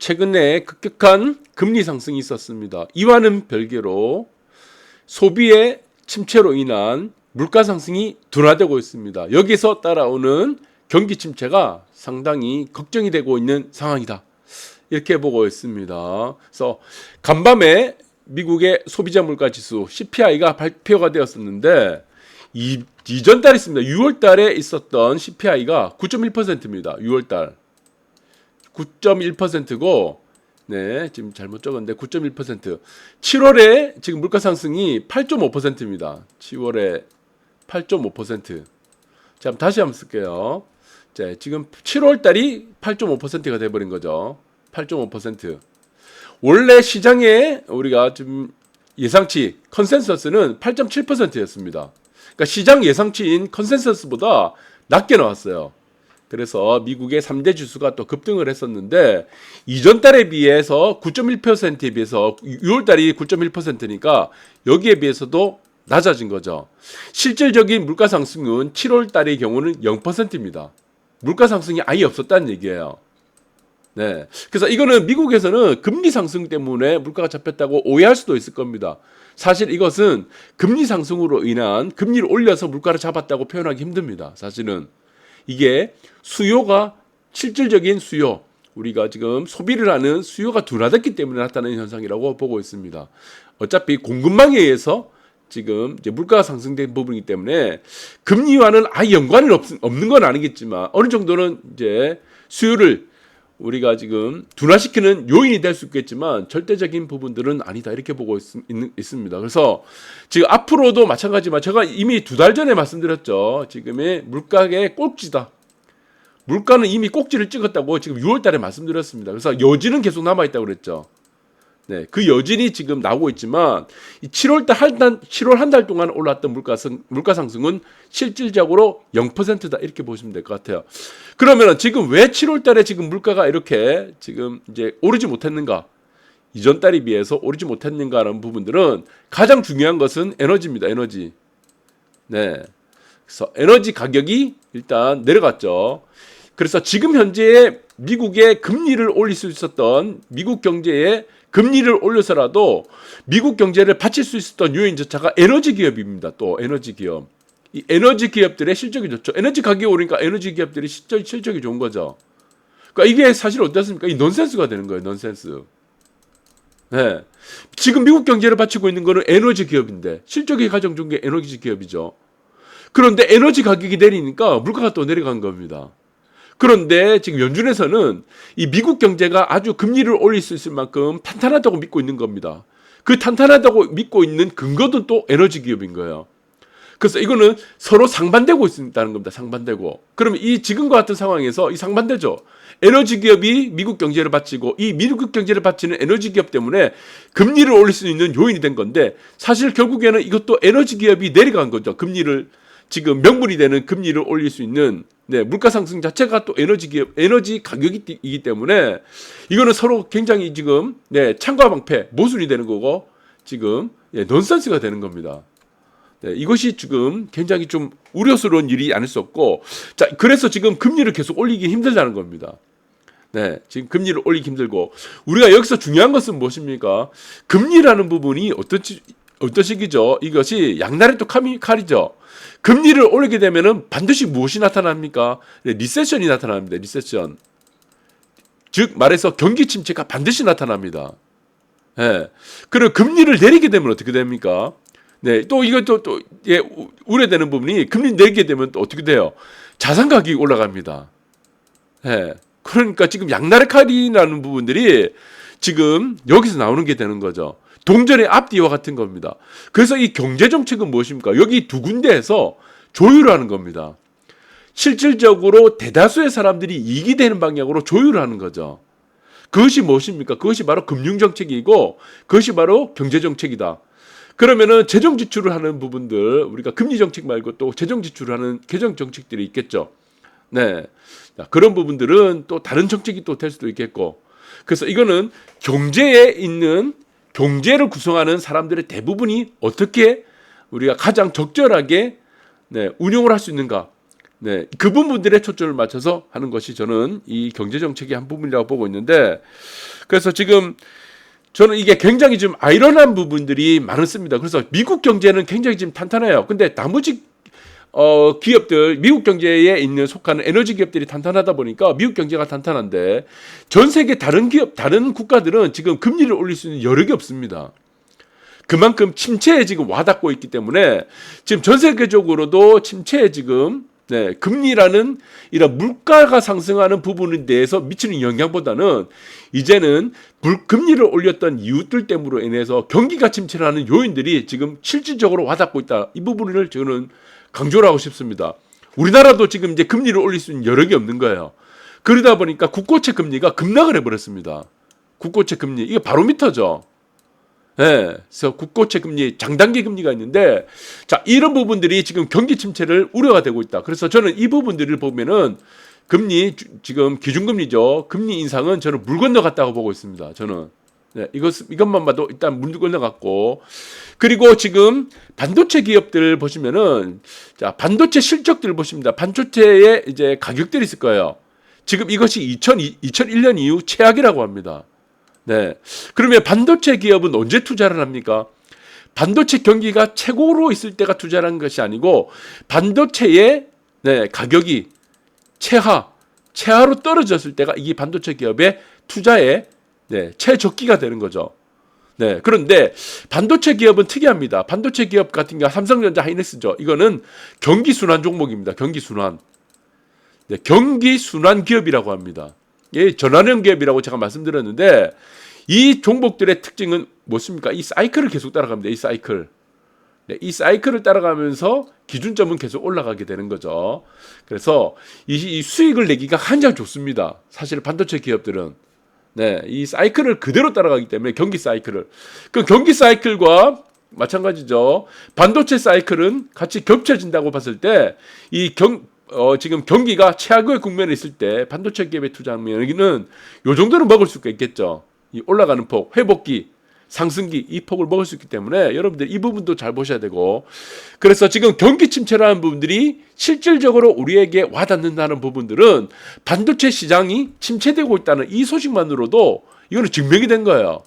최근에 급격한 금리 상승이 있었습니다. 이와는 별개로 소비의 침체로 인한 물가 상승이 둔화되고 있습니다. 여기서 따라오는 경기 침체가 상당히 걱정이 되고 있는 상황이다. 이렇게 보고 있습니다. 그래서 간밤에 미국의 소비자 물가 지수 CPI가 발표가 되었었는데 이전 달에 있습니다. 6월 달에 있었던 CPI가 9.1%입니다. 6월 달 9.1%고 네, 지금 잘못 적었는데 9.1%. 7월에 지금 물가 상승이 8.5%입니다. 10월에 8.5%. 자, 다시 한번 쓸게요. 자, 지금 7월 달이 8.5%가 돼 버린 거죠. 8.5%. 원래 시장에 우리가 지금 예상치 컨센서스는 8.7%였습니다. 그러니까 시장 예상치인 컨센서스보다 낮게 나왔어요. 그래서 미국의 3대 지수가 또 급등을 했었는데 이전 달에 비해서 9.1%에 비해서 6월 달이 9.1%니까 여기에 비해서도 낮아진 거죠. 실질적인 물가 상승은 7월 달의 경우는 0%입니다. 물가 상승이 아예 없었다는 얘기예요. 네. 그래서 이거는 미국에서는 금리 상승 때문에 물가가 잡혔다고 오해할 수도 있을 겁니다. 사실 이것은 금리 상승으로 인한 금리를 올려서 물가를 잡았다고 표현하기 힘듭니다. 사실은 이게 수요가 실질적인 수요, 우리가 지금 소비를 하는 수요가 둔화됐기 때문에 나타나는 현상이라고 보고 있습니다. 어차피 공급망에 의해서 지금 이제 물가가 상승된 부분이기 때문에 금리와는 아예 연관이 없는 건 아니겠지만 어느 정도는 이제 수요를 우리가 지금 둔화시키는 요인이 될 수 있겠지만 절대적인 부분들은 아니다 이렇게 보고 있습니다. 그래서 지금 앞으로도 마찬가지지만 제가 이미 2달 전에 말씀드렸죠. 지금의 물가의 꼭지다. 물가는 이미 꼭지를 찍었다고 지금 6월 달에 말씀드렸습니다. 그래서 여진은 계속 남아있다고 그랬죠. 네, 그 여진이 지금 나오고 있지만 7월 한 달 동안 올랐던 물가 상승은 실질적으로 0%다 이렇게 보시면 될 것 같아요. 그러면 지금 왜 7월 달에 지금 물가가 이렇게 지금 이제 오르지 못했는가? 이전 달에 비해서 오르지 못했는가라는 부분들은 가장 중요한 것은 에너지입니다. 에너지. 네. 그래서 에너지 가격이 일단 내려갔죠. 그래서 지금 현재 미국의 금리를 올릴 수 있었던 미국 경제에 금리를 올려서라도 미국 경제를 받칠 수 있었던 요인조차가 에너지 기업입니다. 또 에너지 기업. 이 에너지 기업들의 실적이 좋죠. 에너지 가격이 오르니까 에너지 기업들이 실적이 좋은 거죠. 그러니까 이게 사실 어떻습니까? 이 넌센스가 되는 거예요. 넌센스. 네. 지금 미국 경제를 받치고 있는 거는 에너지 기업인데 실적이 가장 좋은 게 에너지 기업이죠. 그런데 에너지 가격이 내리니까 물가가 또 내려간 겁니다. 그런데 지금 연준에서는 이 미국 경제가 아주 금리를 올릴 수 있을 만큼 탄탄하다고 믿고 있는 겁니다. 그 탄탄하다고 믿고 있는 근거도 또 에너지 기업인 거예요. 그래서 이거는 서로 상반되고 있다는 겁니다. 상반되고. 그러면 이 지금과 같은 상황에서 이 상반되죠. 에너지 기업이 미국 경제를 받치고 이 미국 경제를 받치는 에너지 기업 때문에 금리를 올릴 수 있는 요인이 된 건데 사실 결국에는 이것도 에너지 기업이 내려간 거죠. 금리를 지금 명분이 되는 금리를 올릴 수 있는 물가 상승 자체가 또 에너지 기업, 에너지 가격이기 때문에 이거는 서로 굉장히 지금 창과 방패, 모순이 되는 거고 지금 넌센스가 되는 겁니다. 이것이 지금 굉장히 좀 우려스러운 일이 아닐 수 없고, 자, 그래서 지금 금리를 계속 올리기 힘들다는 겁니다. 네, 지금 금리를 올리기 힘들고, 우리가 여기서 중요한 것은 무엇입니까? 금리라는 부분이 어떤 식이죠? 이것이 양날의 또 칼이죠. 금리를 올리게 되면은 반드시 무엇이 나타납니까? 리세션이 나타납니다. 리세션. 즉 말해서 경기 침체가 반드시 나타납니다. 네. 그리고 금리를 내리게 되면 어떻게 됩니까? 네, 또 이것도 우려되는 부분이 금리 내리게 되면 또 어떻게 돼요? 자산 가격이 올라갑니다. 네. 그러니까 지금 양날의 칼이라는 부분들이 지금 여기서 나오는 게 되는 거죠. 동전의 앞뒤와 같은 겁니다. 그래서 이 경제정책은 무엇입니까? 여기 두 군데에서 조율을 하는 겁니다. 실질적으로 대다수의 사람들이 이익이 되는 방향으로 조율을 하는 거죠. 그것이 무엇입니까? 그것이 바로 금융정책이고 그것이 바로 경제정책이다. 그러면은 재정지출을 하는 부분들, 우리가 금리정책 말고 또 재정지출을 하는 개정정책들이 있겠죠. 네. 그런 부분들은 또 다른 정책이 또 될 수도 있겠고. 그래서 이거는 경제에 있는 경제를 구성하는 사람들의 대부분이 어떻게 우리가 가장 적절하게 운용을 할 수 있는가. 네, 그 부분들에 초점을 맞춰서 하는 것이 저는 이 경제 정책의 한 부분이라고 보고 있는데, 그래서 지금 저는 이게 굉장히 좀 아이러니한 부분들이 많습니다. 그래서 미국 경제는 굉장히 지금 탄탄해요. 근데 나머지 기업들, 미국 경제에 있는 속하는 에너지 기업들이 탄탄하다 보니까 미국 경제가 탄탄한데 전 세계 다른 기업, 다른 국가들은 지금 금리를 올릴 수 있는 여력이 없습니다. 그만큼 침체에 지금 와닿고 있기 때문에 지금 전 세계적으로도 침체에 지금 네, 금리라는 이런 물가가 상승하는 부분에 대해서 미치는 영향보다는 이제는 금리를 올렸던 이유들 때문으로 인해서 경기가 침체하는 요인들이 지금 실질적으로 와닿고 있다. 이 부분을 저는 강조를 하고 싶습니다. 우리나라도 지금 이제 금리를 올릴 수 있는 여력이 없는 거예요. 그러다 보니까 국고채 금리가 급락을 해버렸습니다. 국고채 금리, 이게 바로미터죠. 네, 그래서 국고채 금리, 장단기 금리가 있는데, 자, 이런 부분들이 지금 경기 침체를 우려가 되고 있다. 그래서 저는 이 부분들을 보면은 금리, 지금 기준금리죠. 금리 인상은 저는 물 건너갔다고 보고 있습니다. 저는. 네, 이것만 봐도 일단 물 건너갔고, 그리고 지금 반도체 기업들 보시면은, 자, 반도체 실적들을 보십니다. 반도체의 이제 가격들이 있을 거예요. 지금 이것이 2001년 이후 최악이라고 합니다. 네. 그러면 반도체 기업은 언제 투자를 합니까? 반도체 경기가 최고로 있을 때가 투자하는 것이 아니고 반도체의 네, 가격이 최하로 떨어졌을 때가 이 반도체 기업의 투자의 네, 최적기가 되는 거죠. 네. 그런데 반도체 기업은 특이합니다. 반도체 기업 같은 경우 삼성전자, 하이닉스죠. 이거는 경기 순환 종목입니다. 경기 순환. 네, 경기 순환 기업이라고 합니다. 예, 전환형 기업이라고 제가 말씀드렸는데 이 종목들의 특징은 무엇입니까? 이 사이클을 계속 따라갑니다. 이 사이클. 네, 이 사이클을 따라가면서 기준점은 계속 올라가게 되는 거죠. 그래서 이 수익을 내기가 한장 좋습니다. 사실 반도체 기업들은 네, 이 사이클을 그대로 따라가기 때문에 경기 사이클을. 그 경기 사이클과 마찬가지죠. 반도체 사이클은 같이 겹쳐진다고 봤을 때 지금 경기가 최악의 국면에 있을 때 반도체 기업에 투자하면 여기는 요 정도는 먹을 수가 있겠죠. 이 올라가는 폭, 회복기, 상승기 이 폭을 먹을 수 있기 때문에 여러분들 이 부분도 잘 보셔야 되고 그래서 지금 경기 침체라는 부분들이 실질적으로 우리에게 와닿는다는 부분들은 반도체 시장이 침체되고 있다는 이 소식만으로도 이거는 증명이 된 거예요.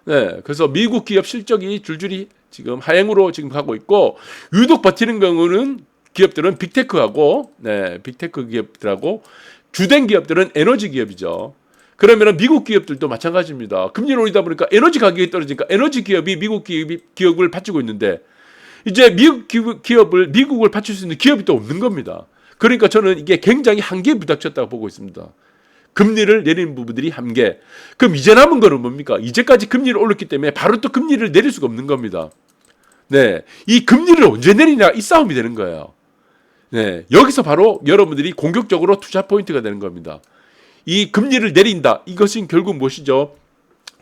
네, 그래서 미국 기업 실적이 줄줄이 지금 하향으로 지금 가고 있고 유독 버티는 경우는 기업들은 빅테크하고 빅테크 기업들하고 주된 기업들은 에너지 기업이죠. 그러면 미국 기업들도 마찬가지입니다. 금리를 올리다 보니까 에너지 가격이 떨어지니까 에너지 기업이 미국 기업을 받치고 있는데 이제 미국을 받칠 수 있는 기업이 또 없는 겁니다. 그러니까 저는 이게 굉장히 한계에 부닥쳤다고 보고 있습니다. 금리를 내리는 부분들이 한계. 그럼 이제 남은 거는 뭡니까? 이제까지 금리를 올렸기 때문에 바로 또 금리를 내릴 수가 없는 겁니다. 네, 이 금리를 언제 내리냐 이 싸움이 되는 거예요. 네, 여기서 바로 여러분들이 공격적으로 투자 포인트가 되는 겁니다. 이 금리를 내린다. 이것은 결국 무엇이죠?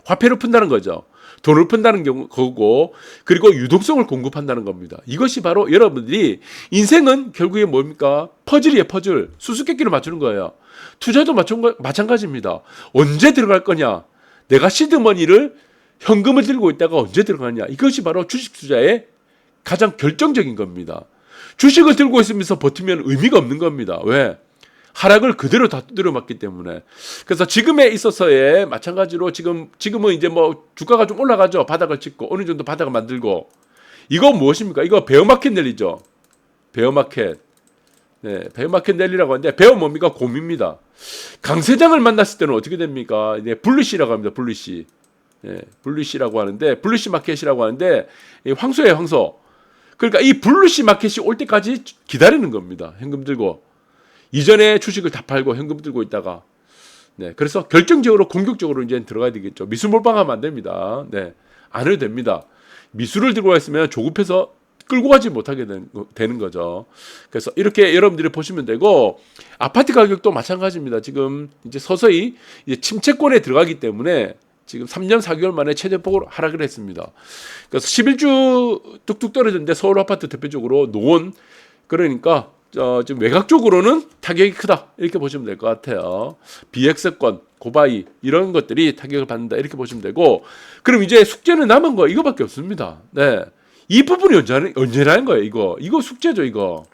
화폐를 푼다는 거죠. 돈을 푼다는 거고 그리고 유동성을 공급한다는 겁니다. 이것이 바로 여러분들이 인생은 결국에 뭡니까? 퍼즐이에요. 퍼즐. 수수께끼를 맞추는 거예요. 투자도 마찬가지입니다. 언제 들어갈 거냐? 내가 시드머니를 현금을 들고 있다가 언제 들어가냐? 이것이 바로 주식 투자의 가장 결정적인 겁니다. 주식을 들고 있으면서 버티면 의미가 없는 겁니다. 왜? 하락을 그대로 다 두드려 맞기 때문에. 그래서 지금에 있어서의 마찬가지로 지금은 이제 뭐 주가가 좀 올라가죠. 바닥을 찍고 어느 정도 바닥을 만들고. 이거 무엇입니까? 이거 베어마켓 랠리죠. 베어마켓. 네, 베어마켓 랠리라고 하는데 베어 뭡니까? 곰입니다. 강세장을 만났을 때는 어떻게 됩니까? 네, 불리시라고 합니다. 불리시. 네, 불리시라고 하는데 불리시 마켓이라고 하는데 황소예요, 황소. 그러니까 이 불리시 마켓이 올 때까지 기다리는 겁니다. 현금 들고. 이전에 주식을 다 팔고 현금 들고 있다가 네, 그래서 결정적으로 공격적으로 이제 들어가야 되겠죠. 미술 몰빵하면 안 됩니다. 네, 안 해도 됩니다. 미술을 들고 있으면 조급해서 끌고 가지 못하게 되는 거죠. 그래서 이렇게 여러분들이 보시면 되고 아파트 가격도 마찬가지입니다. 지금 이제 서서히 이제 침체권에 들어가기 때문에 지금 3년 4개월 만에 최대폭으로 하락을 했습니다. 그래서 11주 뚝뚝 떨어졌는데 서울 아파트 대표적으로 노원 그러니까 지금 외곽적으로는 타격이 크다 이렇게 보시면 될 것 같아요. BX권, 고바이 이런 것들이 타격을 받는다 이렇게 보시면 되고 그럼 이제 숙제는 남은 거 이거밖에 없습니다. 네, 이 부분이 언제라는 거예요. 이거 숙제죠 이거.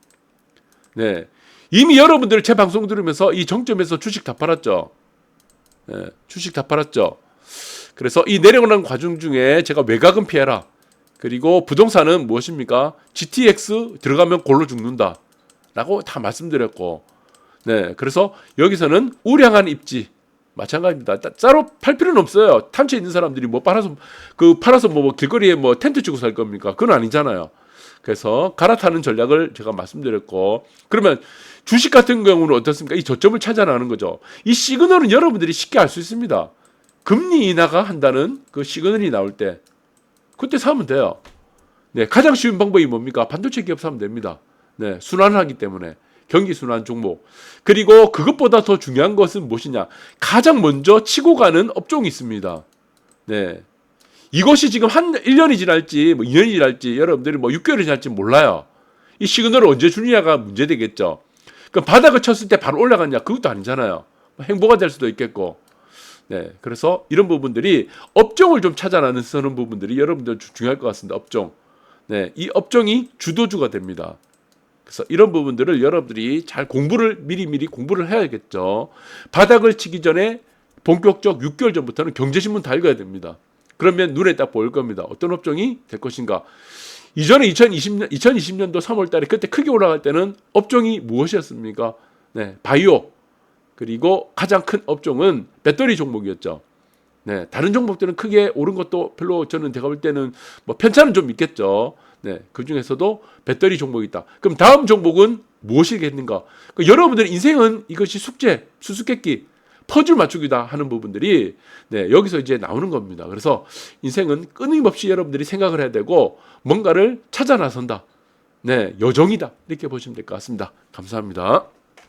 네, 이미 여러분들 제 방송 들으면서 이 정점에서 주식 다 팔았죠. 예, 주식 다 팔았죠. 그래서 이 내려오는 과정 중에 제가 외곽은 피해라. 그리고 부동산은 무엇입니까? GTX 들어가면 골로 죽는다. 라고 다 말씀드렸고, 네, 그래서 여기서는 우량한 입지 마찬가지입니다. 따로 팔 필요는 없어요. 탐채 있는 사람들이 뭐 팔아서 뭐 길거리에 뭐 텐트 치고 살 겁니까? 그건 아니잖아요. 그래서 갈아타는 전략을 제가 말씀드렸고, 그러면 주식 같은 경우는 어떻습니까? 이 저점을 찾아나가는 거죠. 이 시그널은 여러분들이 쉽게 알 수 있습니다. 금리 인하가 한다는 그 시그널이 나올 때 그때 사면 돼요. 네, 가장 쉬운 방법이 뭡니까? 반도체 기업 사면 됩니다. 네, 순환하기 때문에 경기 순환 종목. 그리고 그것보다 더 중요한 것은 무엇이냐? 가장 먼저 치고 가는 업종이 있습니다. 네. 이것이 지금 1년이 지날지 뭐 2년이 지날지 여러분들이 뭐 6개월이 지날지 몰라요. 이 시그널을 언제 주느냐가 문제되겠죠. 그럼 바닥을 쳤을 때 바로 올라갔냐? 그것도 아니잖아요. 행보가 될 수도 있겠고. 네, 그래서 이런 부분들이 업종을 좀 찾아 나서는 부분들이 여러분들 중요할 것 같습니다. 업종. 네, 이 업종이 주도주가 됩니다. 그래서 이런 부분들을 여러분들이 잘 미리 공부를 해야겠죠. 바닥을 치기 전에 본격적 6개월 전부터는 경제신문 다 읽어야 됩니다. 그러면 눈에 딱 보일 겁니다. 어떤 업종이 될 것인가. 이전에 2020년도 3월 달에 그때 크게 올라갈 때는 업종이 무엇이었습니까? 네, 바이오. 그리고 가장 큰 업종은 배터리 종목이었죠. 네, 다른 종목들은 크게 오른 것도 별로 저는 제가 볼 때는 뭐 편차는 좀 있겠죠. 네, 그 중에서도 배터리 종목이 있다. 그럼 다음 종목은 무엇이겠는가? 그러니까 여러분들 인생은 이것이 숙제, 수수께끼, 퍼즐 맞추기다 하는 부분들이 네, 여기서 이제 나오는 겁니다. 그래서 인생은 끊임없이 여러분들이 생각을 해야 되고 뭔가를 찾아 나선다. 네, 여정이다. 이렇게 보시면 될 것 같습니다. 감사합니다.